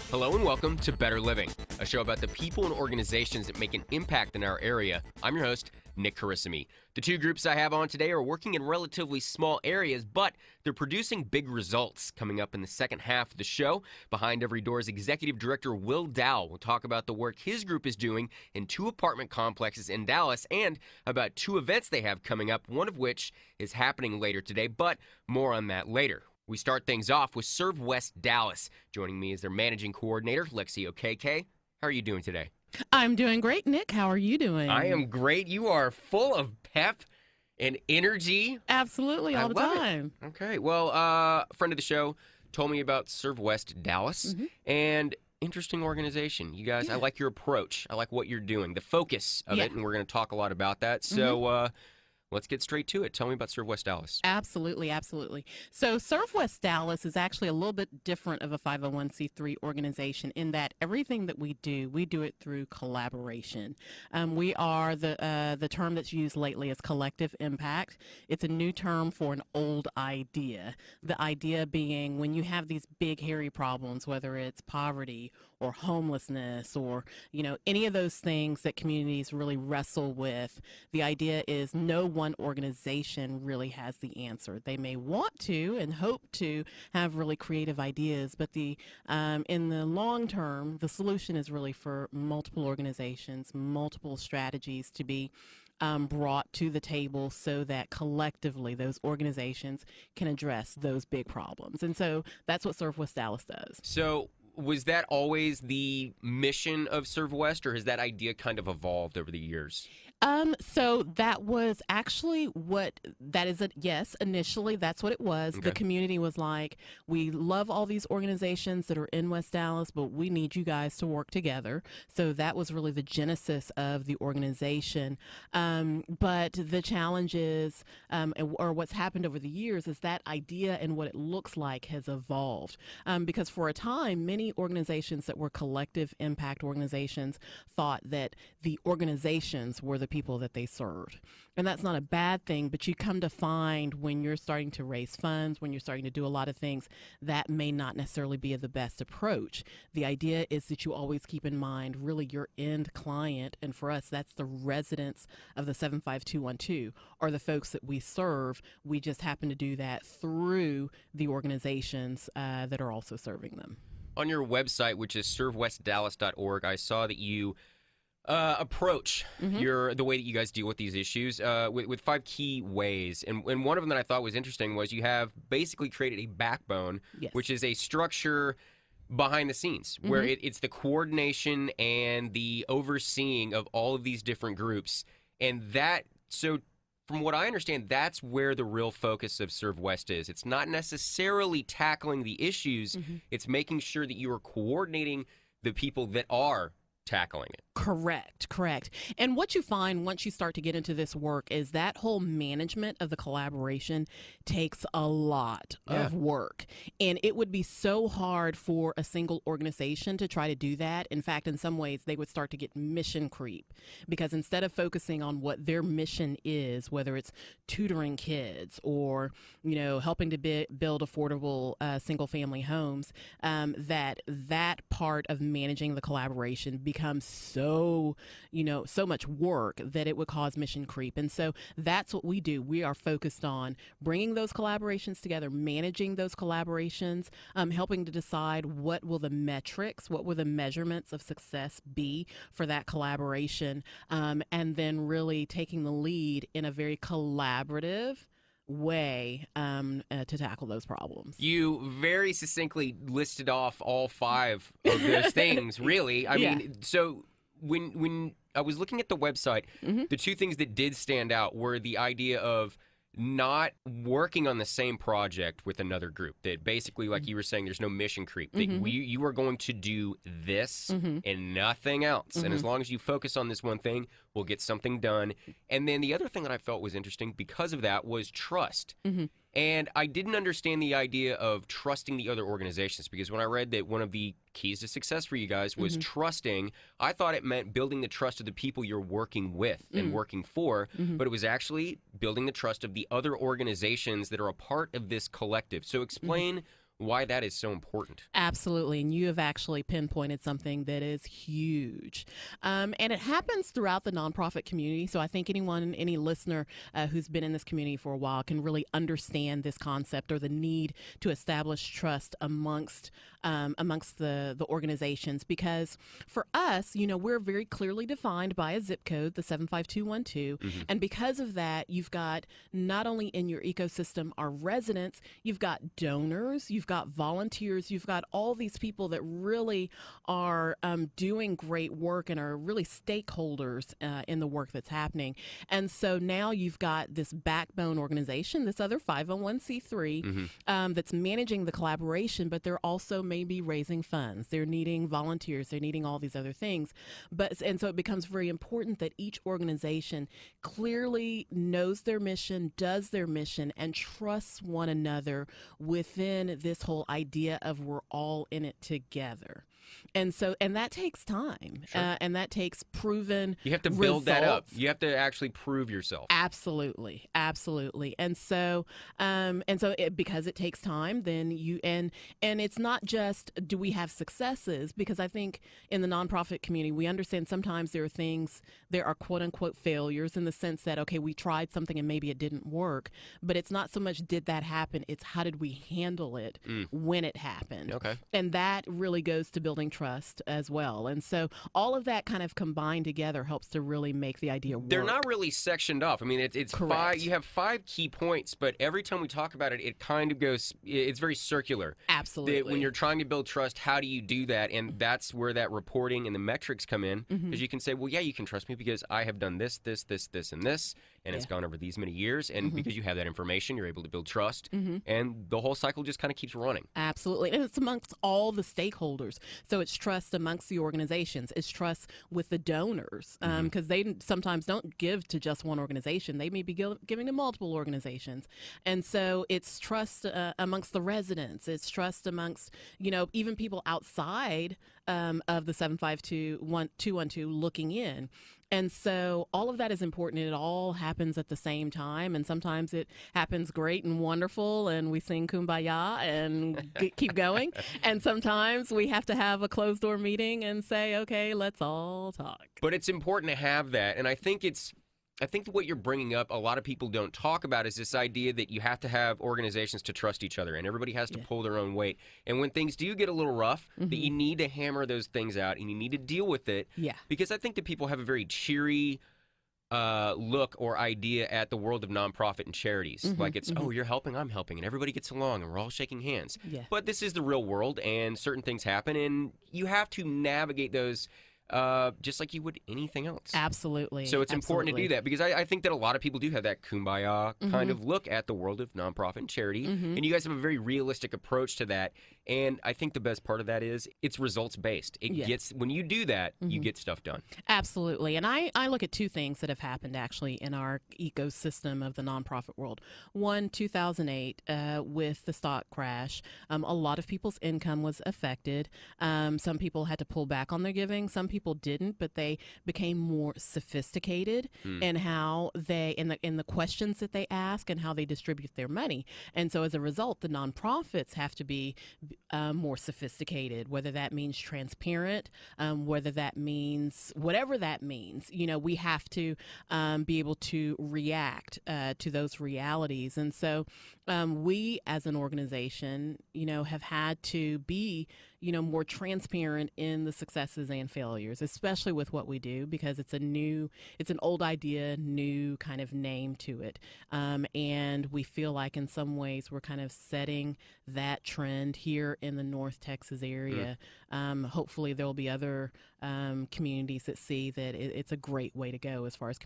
Hello and welcome to Better Living, a show about the people and organizations that make an impact in our area. I'm your host, Nick Carissimi. The two groups I have on today are working in relatively small areas, but they're producing big results. Coming up in the second half of the show, Behind Every Door's Executive Director Will Dowell will talk about the work his group is doing in 2 apartment complexes in Dallas and about 2 events they have coming up, one of which is happening later today, but more on that later. We start things off with Serve West Dallas. Joining me is their managing coordinator, Lexie Okeke. How are you doing today? I'm doing great, Nick. How are you doing? I am great. You are full of pep and energy. Absolutely, all the time. Okay. Well, friend of the show told me about Serve West Dallas, and interesting organization. You guys, I like your approach. I like what you're doing, the focus of it, and we're going to talk a lot about that. So, let's get straight to it. Tell me about Serve West Dallas. Absolutely. So Serve West Dallas is actually a little bit different of a 501c3 organization in that everything that we do it through collaboration. We are the term that's used lately is collective impact. It's a new term for an old idea. The idea being when you have these big, hairy problems, whether it's poverty or homelessness or, any of those things that communities really wrestle with, the idea is no one organization really has the answer. They may want to and hope to have really creative ideas, but in the long term, the solution is really for multiple organizations, multiple strategies to be brought to the table so that collectively those organizations can address those big problems. And so that's what Serve West Dallas does. So was that always the mission of Serve West, or has that idea kind of evolved over the years? So that was actually yes, initially that's what it was. Okay. The community was like, we love all these organizations that are in West Dallas, but we need you guys to work together. So that was really the genesis of the organization. But the challenge is, or what's happened over the years is that idea and what it looks like has evolved. Because for a time, many organizations that were collective impact organizations thought that the organizations were the people that they served. And that's not a bad thing, but you come to find when you're starting to raise funds, when you're starting to do a lot of things, that may not necessarily be the best approach. The idea is that you always keep in mind really your end client, and for us, that's the residents of the 75212, or the folks that we serve. We just happen to do that through the organizations that are also serving them. On your website, which is servewestdallas.org, I saw that you approach the way that you guys deal with these issues with 5 key ways. And one of them that I thought was interesting was you have basically created a backbone, which is a structure behind the scenes where it's the coordination and the overseeing of all of these different groups. And so from what I understand, that's where the real focus of Serve West is. It's not necessarily tackling the issues. It's making sure that you are coordinating the people that are tackling it. Correct. And what you find once you start to get into this work is that whole management of the collaboration takes a lot of work. And it would be so hard for a single organization to try to do that. In fact, in some ways, they would start to get mission creep because instead of focusing on what their mission is, whether it's tutoring kids or, helping to build affordable single family homes, that part of managing the collaboration becomes so much work that it would cause mission creep. And so that's what we do. We are focused on bringing those collaborations together, managing those collaborations, helping to decide what will the metrics, what will the measurements of success be for that collaboration, and then really taking the lead in a very collaborative way to tackle those problems. You very succinctly listed off all 5 of those things, really. I mean, so when I was looking at the website, the 2 things that did stand out were the idea of not working on the same project with another group. That basically, like you were saying, there's no mission creep. That you are going to do this and nothing else. And as long as you focus on this one thing, we'll get something done. And then the other thing that I felt was interesting because of that was trust. And I didn't understand the idea of trusting the other organizations because when I read that one of the keys to success for you guys was trusting, I thought it meant building the trust of the people you're working with and working for, but it was actually building the trust of the other organizations that are a part of this collective. So explain why that is so important. Absolutely. And you have actually pinpointed something that is huge. And it happens throughout the nonprofit community. So I think any listener who's been in this community for a while can really understand this concept or the need to establish trust amongst the organizations. Because for us, we're very clearly defined by a zip code, the 75212. And because of that, you've got not only in your ecosystem our residents, you've got donors, you've got volunteers, you've got all these people that really are doing great work and are really stakeholders in the work that's happening. And so now you've got this backbone organization, this other 501c3 that's managing the collaboration, but they're also maybe raising funds. They're needing volunteers. They're needing all these other things. And so it becomes very important that each organization clearly knows their mission, does their mission, and trusts one another within this whole idea of we're all in it together. And that takes time. Sure. And that takes proven You have to build that up. results. You have to actually prove yourself. Absolutely. And so because it takes time, then and it's not just do we have successes, because I think in the nonprofit community we understand sometimes there are quote unquote failures in the sense that, okay, we tried something and maybe it didn't work, but it's not so much did that happen, it's how did we handle it when it happened. Okay. And that really goes to building trust as well. And so all of that kind of combined together helps to really make the idea work. They're not really sectioned off. I mean, it's Correct. five. You have 5 key points, but every time we talk about it, it kind of goes. It's very circular. Absolutely. When you're trying to build trust, how do you do that? And that's where that reporting and the metrics come in, because you can say, well, yeah, you can trust me because I have done this, and this, and it's gone over these many years, and because you have that information, you're able to build trust, and the whole cycle just kind of keeps running. Absolutely. And it's amongst all the stakeholders. So it's trust amongst the organizations. It's trust with the donors, because they sometimes don't give to just one organization. They may be giving to multiple organizations. And so it's trust amongst the residents. It's trust amongst, even people outside of the 75212 looking in. And so all of that is important. It all happens at the same time. And sometimes it happens great and wonderful and we sing Kumbaya and keep going. And sometimes we have to have a closed door meeting and say, okay, let's all talk. But it's important to have that. And I think what you're bringing up, a lot of people don't talk about, is this idea that you have to have organizations to trust each other, and everybody has to pull their own weight. And when things do get a little rough, that you need to hammer those things out, and you need to deal with it. Yeah. Because I think that people have a very cheery look or idea at the world of nonprofit and charities. Like it's, oh, you're helping, I'm helping, and everybody gets along, and we're all shaking hands. Yeah. But this is the real world, and certain things happen, and you have to navigate those just like you would anything else. Absolutely. So it's important to do that, because I think that a lot of people do have that kumbaya kind of look at the world of nonprofit and charity, and you guys have a very realistic approach to that. And I think the best part of that is it's results based. It gets, when you do that, you get stuff done. Absolutely. And I look at 2 things that have happened actually in our ecosystem of the nonprofit world. One, 2008, with the stock crash, a lot of people's income was affected. Some people had to pull back on their giving. Some people didn't, but they became more sophisticated in how they, in the questions that they ask and how they distribute their money. And so as a result, the nonprofits have to be more sophisticated, whether that means transparent, whether that means whatever that means. We have to be able to react to those realities. And so we as an organization, have had to be more transparent in the successes and failures, especially with what we do, because it's an old idea, new kind of name to it. And we feel like in some ways we're kind of setting that trend here in the North Texas area. Hopefully there'll be other communities that see that it's a great way to go as far as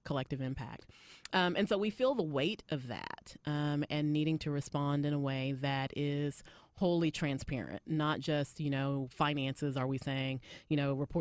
collective impact. And so we feel the weight of that and needing to respond in a way that is wholly transparent, not just, finances, are we saying,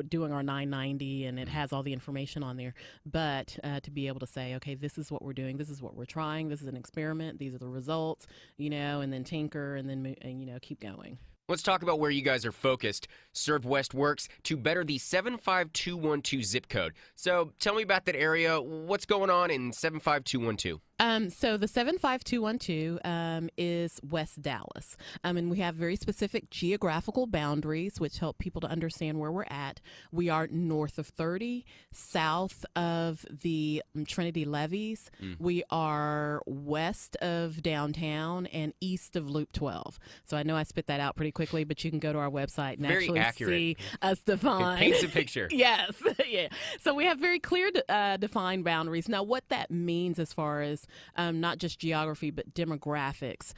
doing our 990 and it has all the information on there, but to be able to say, okay, this is what we're doing, this is what we're trying, this is an experiment, these are the results, and then tinker and then, keep going. Let's talk about where you guys are focused. Serve West works to better the 75212 zip code. So tell me about that area. What's going on in 75212? So the 75212 is West Dallas. And we have very specific geographical boundaries, which help people to understand where we're at. We are north of 30, south of the Trinity Levees. We are west of downtown and east of Loop 12. So I know I spit that out pretty quickly, but you can go to our website and Very actually accurate. see us defined. It paints a picture. Yes. Yeah. So we have very clear defined boundaries. Now, what that means as far as not just geography, but demographics.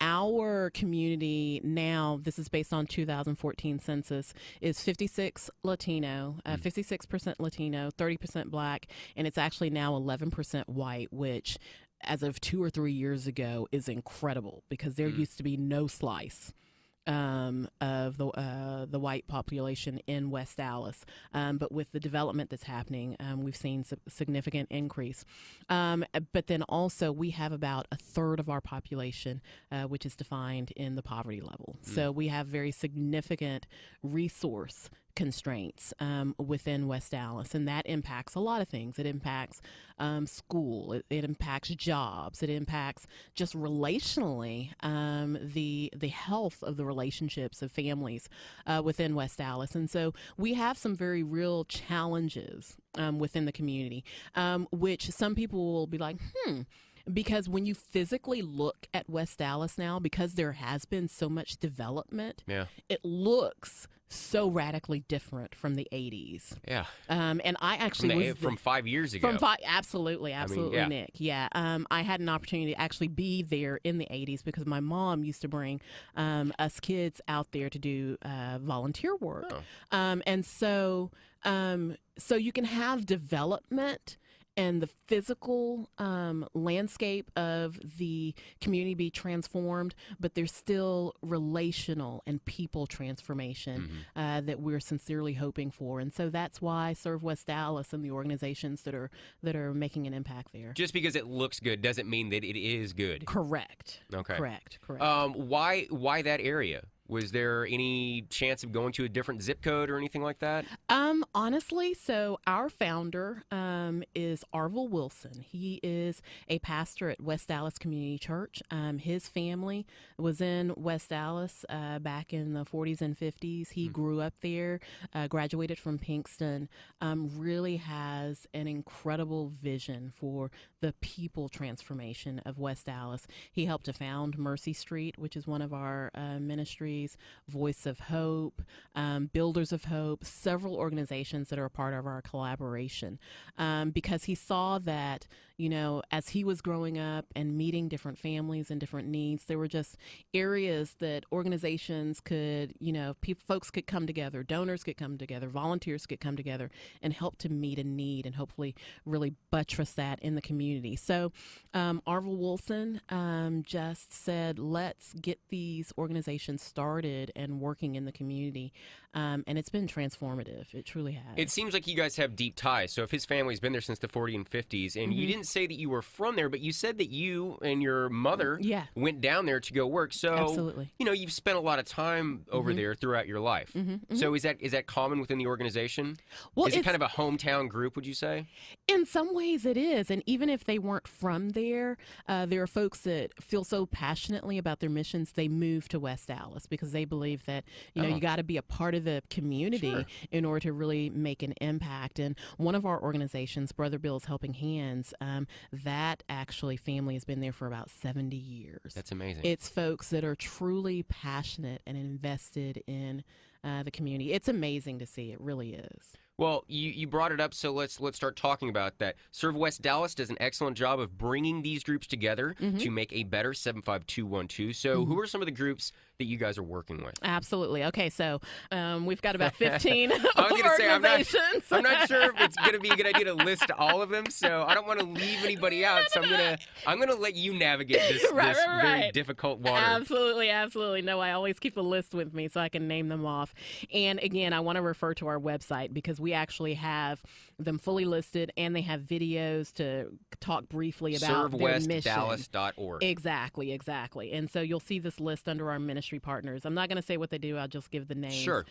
Our community now, this is based on 2014 census, is 56 Latino, 56% Latino, 30% Black, and it's actually now 11% white, which as of 2 or 3 years ago is incredible because there used to be no slice of the white population in West Dallas. But with the development that's happening, we've seen significant increase. But then also we have about a third of our population, which is defined in the poverty level. So we have very significant resource constraints within West Dallas, and that impacts a lot of things. It impacts school, it impacts jobs, it impacts just relationally the health of the relationships of families within West Dallas. And so we have some very real challenges within the community, which some people will be like, because when you physically look at West Dallas now, because there has been so much development, it looks so radically different from the 80s. Yeah. And I actually from 5 years ago. Absolutely, Nick. Yeah. I had an opportunity to actually be there in the 80s because my mom used to bring us kids out there to do volunteer work. And so you can have development and the physical landscape of the community be transformed, but there's still relational and people transformation that we're sincerely hoping for. And so that's why Serve West Dallas and the organizations that are making an impact there. Just because it looks good doesn't mean that it is good. Correct. Okay. Correct. Why that area? Was there any chance of going to a different zip code or anything like that? Honestly, so our founder is Arvil Wilson. He is a pastor at West Dallas Community Church. His family was in West Dallas back in the 40s and 50s. He grew up there, graduated from Pinkston, really has an incredible vision for the people transformation of West Dallas. He helped to found Mercy Street, which is one of our ministries, Voice of Hope, Builders of Hope, several organizations that are a part of our collaboration, because he saw that, as he was growing up and meeting different families and different needs, there were just areas that organizations could, folks could come together, donors could come together, volunteers could come together and help to meet a need and hopefully really buttress that in the community. So Arvil Wilson just said, let's get these organizations started and working in the community. And it's been transformative. It truly has. It seems like you guys have deep ties. So if his family's been there since the 40s and 50s, and you didn't say that you were from there, but you said that you and your mother went down there to go work. So, absolutely. You've spent a lot of time over there throughout your life. So is that common within the organization? Well, is it kind of a hometown group, would you say? In some ways it is. And even if they weren't from there are folks that feel so passionately about their missions, they move to West Dallas because they believe that, you got to be a part of the community in order to really make an impact. And one of our organizations, Brother Bill's Helping Hands, that actually family has been there for about 70 years. That's amazing. It's folks that are truly passionate and invested in the community. It's amazing to see. It really is. Well, you brought it up, so let's start talking about that. Serve West Dallas does an excellent job of bringing these groups together to make a better 75212. So who are some of the groups that you guys are working with? Absolutely. Okay, so we've got about 15 I was going to say, organizations. I'm not sure if it's going to be a good idea to list all of them, so I don't want to leave anybody out. So I'm gonna let you navigate this very difficult water. Absolutely. No, I always keep a list with me so I can name them off. And again, I want to refer to our website because we we actually have them fully listed, and they have videos to talk briefly about their mission. ServeWestDallas.org. Exactly. And so you'll see this list under our ministry partners. I'm not going to say what they do. I'll just give the names. Sure.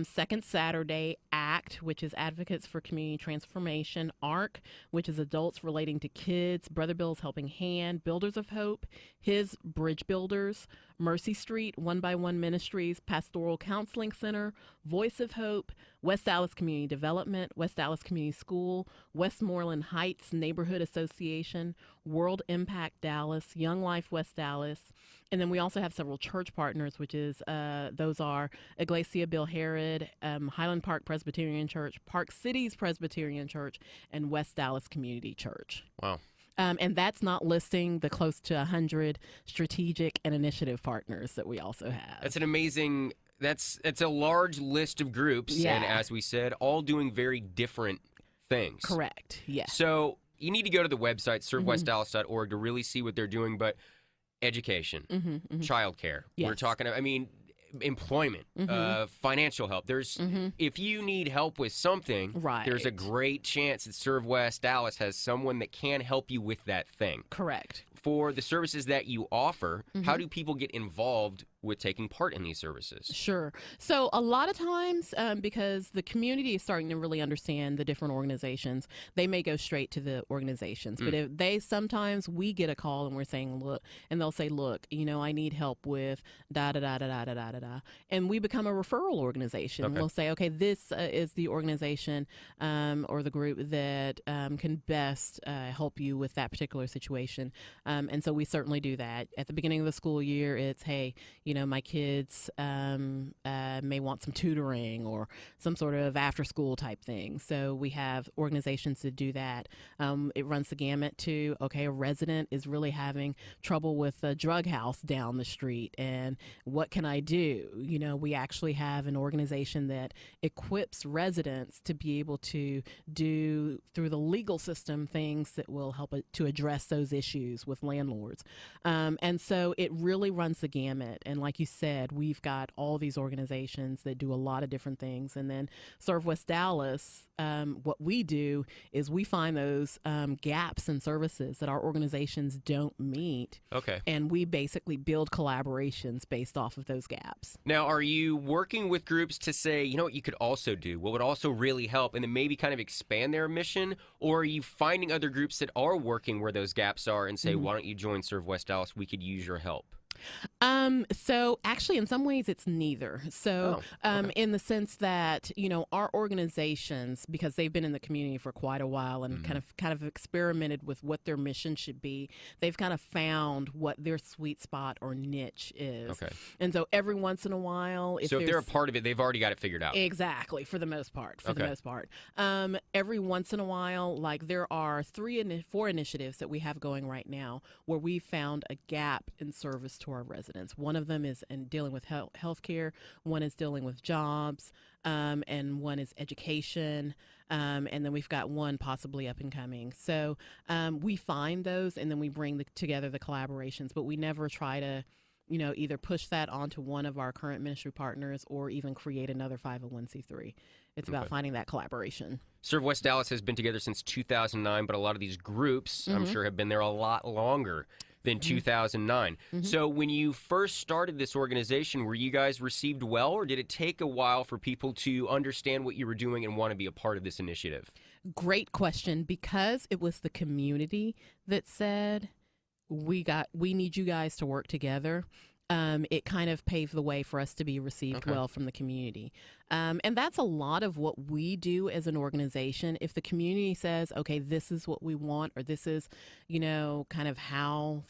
Second Saturday, ACT, which is Advocates for Community Transformation. ARC, which is Adults Relating to Kids. Brother Bill's Helping Hand. Builders of Hope. His Bridge Builders. Mercy Street, One by One Ministries, Pastoral Counseling Center, Voice of Hope, West Dallas Community Development, West Dallas Community School, Westmoreland Heights Neighborhood Association, World Impact Dallas, Young Life West Dallas. And then we also have several church partners, which is those are Iglesia Bill Herod, Highland Park Presbyterian Church, Park Cities Presbyterian Church, and West Dallas Community Church. Wow. And that's not listing the close to 100 strategic and initiative partners that we also have. That's an amazing, that's a large list of groups. Yeah. And as we said, all doing very different things. Correct. Yes. So you need to go to the website, servewestdallas.org, to really see what they're doing. But education, childcare, Yes. we're talking, employment, financial help. There's if you need help with something, Right. there's a great chance that Serve West Dallas has someone that can help you with that thing. Correct. For the services that you offer, how do people get involved with taking part in these services? Sure. So a lot of times, because the community is starting to really understand the different organizations, they may go straight to the organizations. But if they sometimes we get a call and we're saying, look, and they'll say, look, I need help with da da da da da da da da da, and we become a referral organization. Okay. We'll say, okay, this is the organization or the group that can best help you with that particular situation. And so we certainly do that. At the beginning of the school year, it's, hey, my kids may want some tutoring or some sort of after-school type thing. So we have organizations that do that. It runs the gamut to, okay, a resident is really having trouble with a drug house down the street, and what can I do? We actually have an organization that equips residents to be able to do, through the legal system, things that will help to address those issues with landlords. And so it really runs the gamut. And like you said, we've got all these organizations that do a lot of different things. And then Serve West Dallas, what we do is we find those gaps in services that our organizations don't meet. Okay. And we basically build collaborations based off of those gaps. Now, are you working with groups to say, what you could also do, what would also really help, and then maybe kind of expand their mission? Or are you finding other groups that are working where those gaps are and say, why don't you join Serve West Dallas? We could use your help. So actually, in some ways, it's neither. So, in the sense that, our organizations, because they've been in the community for quite a while and kind of experimented with what their mission should be, they've kind of found what their sweet spot or niche is. Okay. And so every once in a while, if they're a part of it, they've already got it figured out. Exactly, for the most part. Every once in a while, like there are 4 initiatives that we have going right now where we found a gap in service to our residents. One of them is in dealing with healthcare, one is dealing with jobs, and one is education, and then we've got one possibly up and coming. So we find those, and then we bring together the collaborations, but we never try to either push that onto one of our current ministry partners or even create another 501c3. It's about finding that collaboration. Serve West Dallas has been together since 2009, but a lot of these groups, I'm sure, have been there a lot longer than 2009. So when you first started this organization, were you guys received well, or did it take a while for people to understand what you were doing and want to be a part of this initiative? Great question. Because it was the community that said, we need you guys to work together. It kind of paved the way for us to be received well from the community. And that's a lot of what we do as an organization. If the community says, okay, this is what we want, or this is, kind of how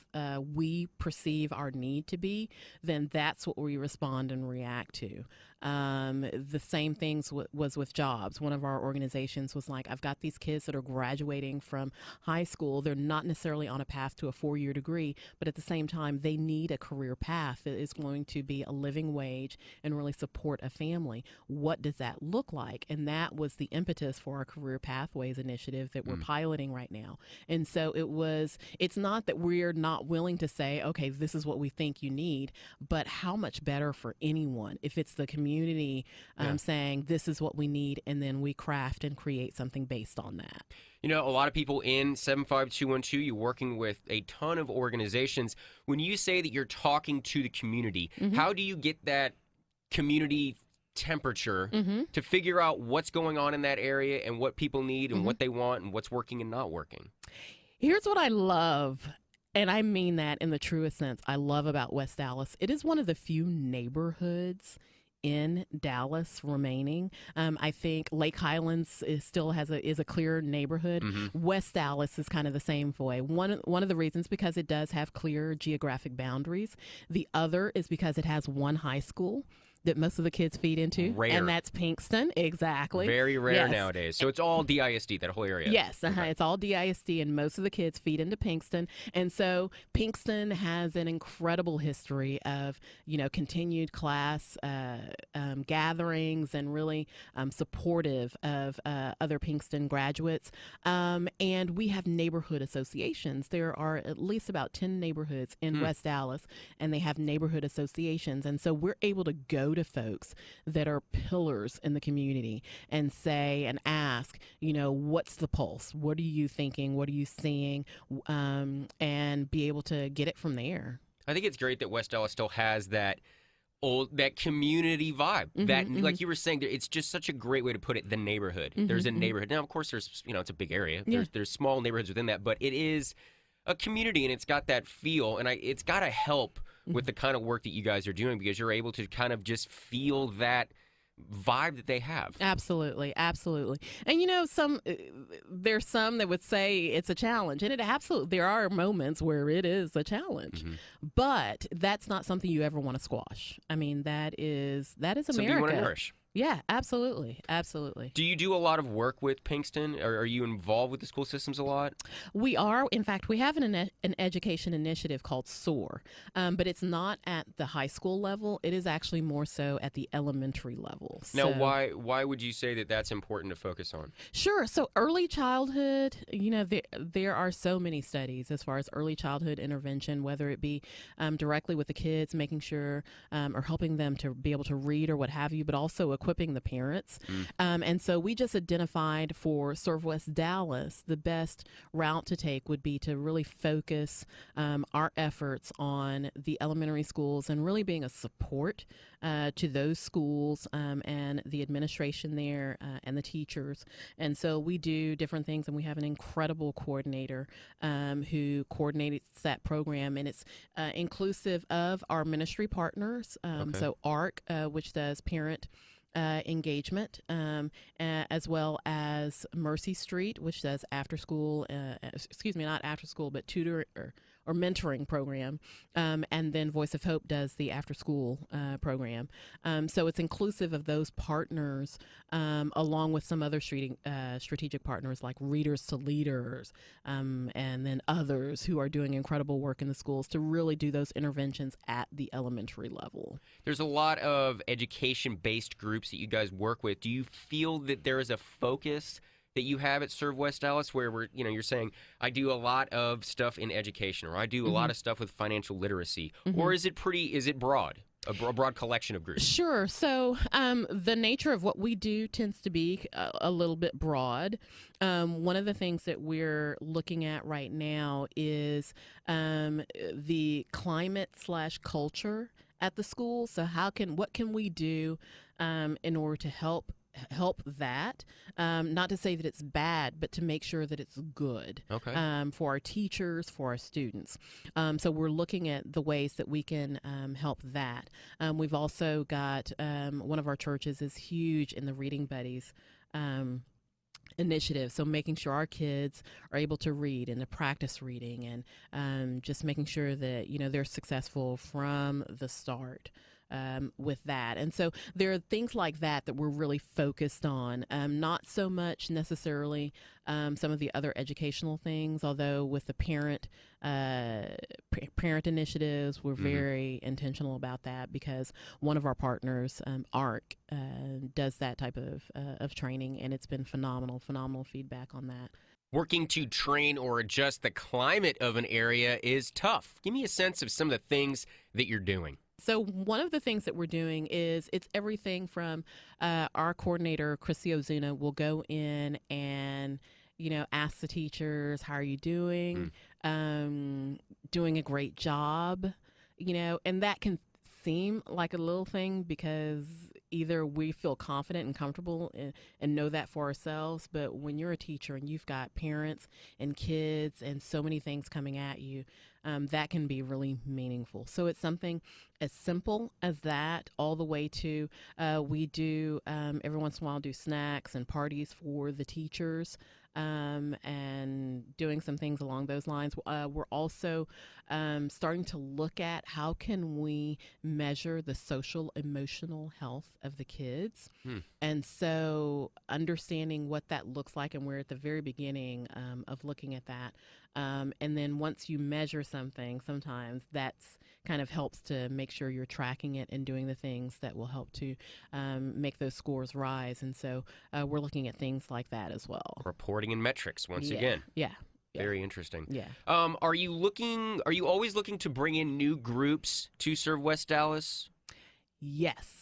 we perceive our need to be, then that's what we respond and react to. The same things was with jobs. One of our organizations was like, I've got these kids that are graduating from high school. They're not necessarily on a path to a 4-year degree, but at the same time, they need a career path that is going to be a living wage and really support a family. what does that look like? And that was the impetus for our Career Pathways initiative that we're piloting right now. And so it's not that we're not willing to say, okay, this is what we think you need, but how much better for anyone if it's the community saying this is what we need, and then we craft and create something based on that. You know, a lot of people in 75212, you're working with a ton of organizations. When you say that you're talking to the community, how do you get that community temperature to figure out what's going on in that area and what people need and what they want and what's working and not working? Here's what I love, and I mean that in the truest sense, I love about West Dallas. It is one of the few neighborhoods in Dallas remaining. I think Lake Highlands is a clear neighborhood. West Dallas is kind of the same way. One of the reasons because it does have clear geographic boundaries. The other is because it has one high school that most of the kids feed into, and that's Pinkston. Exactly. Very rare nowadays. So it's all DISD, that whole area. Yes, it's all DISD, and most of the kids feed into Pinkston. And so Pinkston has an incredible history of, continued class gatherings and really supportive of other Pinkston graduates. And we have neighborhood associations. There are at least about 10 neighborhoods in West Dallas, and they have neighborhood associations. And so we're able to go to folks that are pillars in the community and say and ask, what's the pulse? What are you thinking? What are you seeing? And be able to get it from there. I think it's great that West Dallas still has that community vibe. That, like you were saying, it's just such a great way to put it, the neighborhood. There's a neighborhood. Now, of course, there's, it's a big area. There's small neighborhoods within that, but it is a community, and it's got that feel, and it's got to help with the kind of work that you guys are doing, because you're able to kind of just feel that vibe that they have. Absolutely. And there's some that would say it's a challenge, and there are moments where it is a challenge, but that's not something you ever want to squash. I mean, that is America. Something you want to nourish. Yeah, absolutely. Do you do a lot of work with Pinkston? Or are you involved with the school systems a lot? We are. In fact, we have an education initiative called SOAR, but it's not at the high school level. It is actually more so at the elementary level. Now, why would you say that that's important to focus on? Sure. So early childhood, there are so many studies as far as early childhood intervention, whether it be directly with the kids, making sure or helping them to be able to read or what have you, but also equipping the parents. And so we just identified for Serve West Dallas, the best route to take would be to really focus our efforts on the elementary schools and really being a support to those schools and the administration there and the teachers. And so we do different things, and we have an incredible coordinator who coordinates that program, and it's inclusive of our ministry partners. So ARC, which does parent engagement, as well as Mercy Street, which does after school, not after school, but tutor or mentoring program. And then Voice of Hope does the after school program. So it's inclusive of those partners, along with some other strategic partners like Readers to Leaders, and then others who are doing incredible work in the schools to really do those interventions at the elementary level. There's a lot of education-based groups that you guys work with. Do you feel that there is a focus that you have at Serve West Dallas where you're saying, I do a lot of stuff in education, or I do a lot of stuff with financial literacy, or is it broad? A broad collection of groups? Sure. So the nature of what we do tends to be a little bit broad. One of the things that we're looking at right now is the climate/culture at the school. So what can we do in order to help that, not to say that it's bad, but to make sure that it's good for our teachers, for our students. So we're looking at the ways that we can help that. We've also got one of our churches is huge in the Reading Buddies initiative. So making sure our kids are able to read and to practice reading, and just making sure that they're successful from the start. with that. And so there are things like that we're really focused on, not so much necessarily some of the other educational things, although with the parent initiatives, we're very intentional about that because one of our partners, ARC, does that type of training, and it's been phenomenal feedback on that. Working to train or adjust the climate of an area is tough. Give me a sense of some of the things that you're doing. So one of the things that we're doing is it's everything from our coordinator, Chrissy Ozuna, will go in and, ask the teachers, how are you doing? Doing a great job, and that can seem like a little thing because either we feel confident and comfortable and know that for ourselves, but when you're a teacher and you've got parents and kids and so many things coming at you, that can be really meaningful. So it's something as simple as that all the way to we do every once in a while do snacks and parties for the teachers. And doing some things along those lines. We're also starting to look at how can we measure the social emotional health of the kids. And so understanding what that looks like, and we're at the very beginning of looking at that. And then once you measure something, sometimes that's kind of helps to make sure you're tracking it and doing the things that will help to make those scores rise. And so we're looking at things like that as well. Reporting and metrics once again. Yeah. Very interesting. Yeah. Are you always looking to bring in new groups to serve West Dallas? Yes.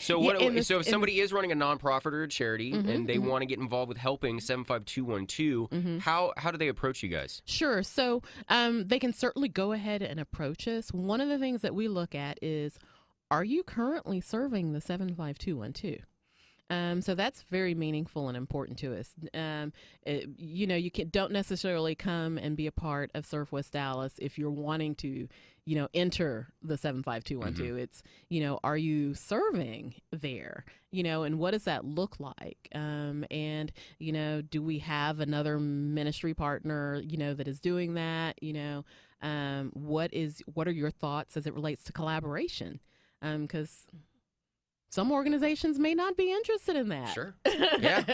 So if somebody is running a nonprofit or a charity and they want to get involved with helping 75212, how do they approach you guys? Sure. So they can certainly go ahead and approach us. One of the things that we look at is, are you currently serving the 75212? So that's very meaningful and important to us. You don't necessarily come and be a part of Surf West Dallas if you're wanting to, enter the 75212. It's, are you serving there? And what does that look like? And, do we have another ministry partner, that is doing that? What are your thoughts as it relates to collaboration? Because some organizations may not be interested in that. Sure. Yeah.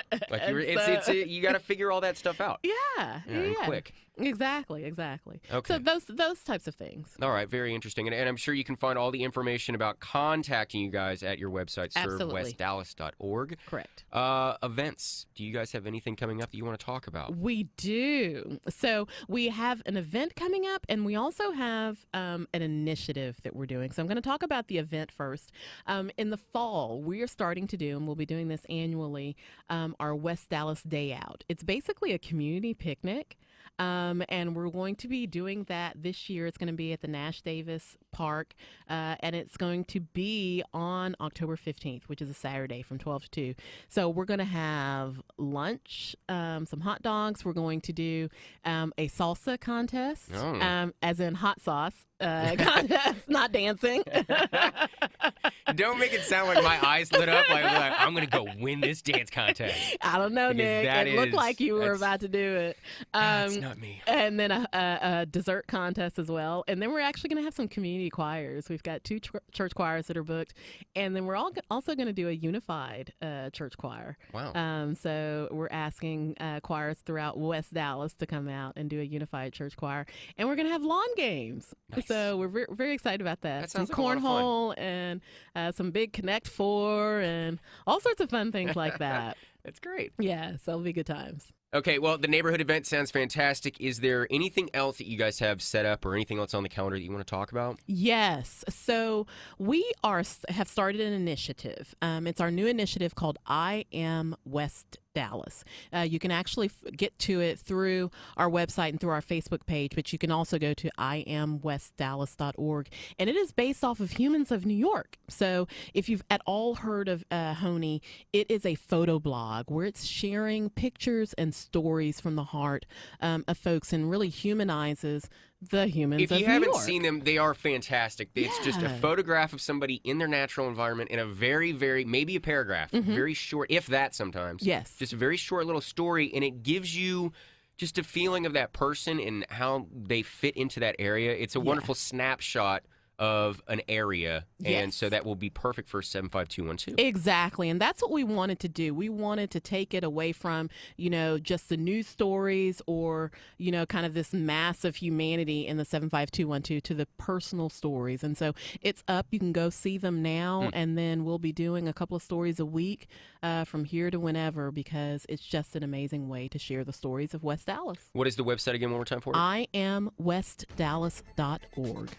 You got to figure all that stuff out. Yeah. And quick. Exactly. Okay. So those types of things. All right. Very interesting. And I'm sure you can find all the information about contacting you guys at your website, servewestdallas.org. Correct. Events. Do you guys have anything coming up that you want to talk about? We do. So we have an event coming up, and we also have an initiative that we're doing. So I'm going to talk about the event first. In the fall, we are starting to do, and we'll be doing this annually, our West Dallas Day Out. It's basically a community picnic. And we're going to be doing that this year. It's going to be at the Nash Davis Park, and it's going to be on October 15th, which is a Saturday from 12 to 2. So we're going to have lunch, some hot dogs. We're going to do a salsa contest, as in hot sauce contest, not dancing. Don't make it sound like my eyes lit up. Like I'm going to go win this dance contest. I don't know, Nick. It looked like you were about to do it. That's not me. And then a dessert contest as well. And then we're actually going to have some community choirs. We've got 2 church choirs that are booked. And then we're also going to do a unified church choir. Wow. So we're asking choirs throughout West Dallas to come out and do a unified church choir. And we're going to have lawn games. Nice. So we're very excited about that. That sounds some like cornhole and some big Connect 4 and all sorts of fun things like that. That's great. Yeah, so it'll be good times. Okay, well, the neighborhood event sounds fantastic. Is there anything else that you guys have set up or anything else on the calendar that you want to talk about? Yes. So we have started an initiative. It's our new initiative called I Am West Dallas. You can actually get to it through our website and through our Facebook page, but you can also go to IamWestDallas.org. And it is based off of Humans of New York. So if you've at all heard of Honey, it is a photo blog where it's sharing pictures and stories from the heart of folks and really humanizes the humans of New York. If you haven't seen them, they are fantastic. It's just a photograph of somebody in their natural environment in a very, very, maybe a paragraph, very short, if that sometimes. Yes. Just a very short little story, and it gives you just a feeling of that person and how they fit into that area. It's a wonderful snapshot of an area, and Yes. so that will be perfect for 75212. Exactly. And that's what we wanted to do. We wanted to take it away from, just the news stories or, kind of this mass of humanity in the 75212 to the personal stories. And so it's up. You can go see them now. And then we'll be doing a couple of stories a week from here to whenever, because it's just an amazing way to share the stories of West Dallas. What is the website again, one more time for it? IamWestDallas.org.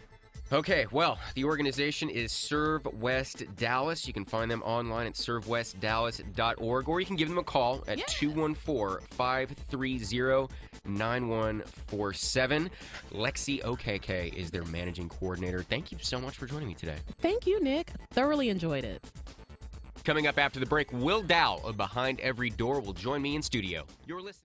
Okay, well, the organization is Serve West Dallas. You can find them online at servewestdallas.org, or you can give them a call at 214-530-9147. Lexie Okeke is their managing coordinator. Thank you so much for joining me today. Thank you, Nick. Thoroughly enjoyed it. Coming up after the break, Will Dow of Behind Every Door will join me in studio. You're listening.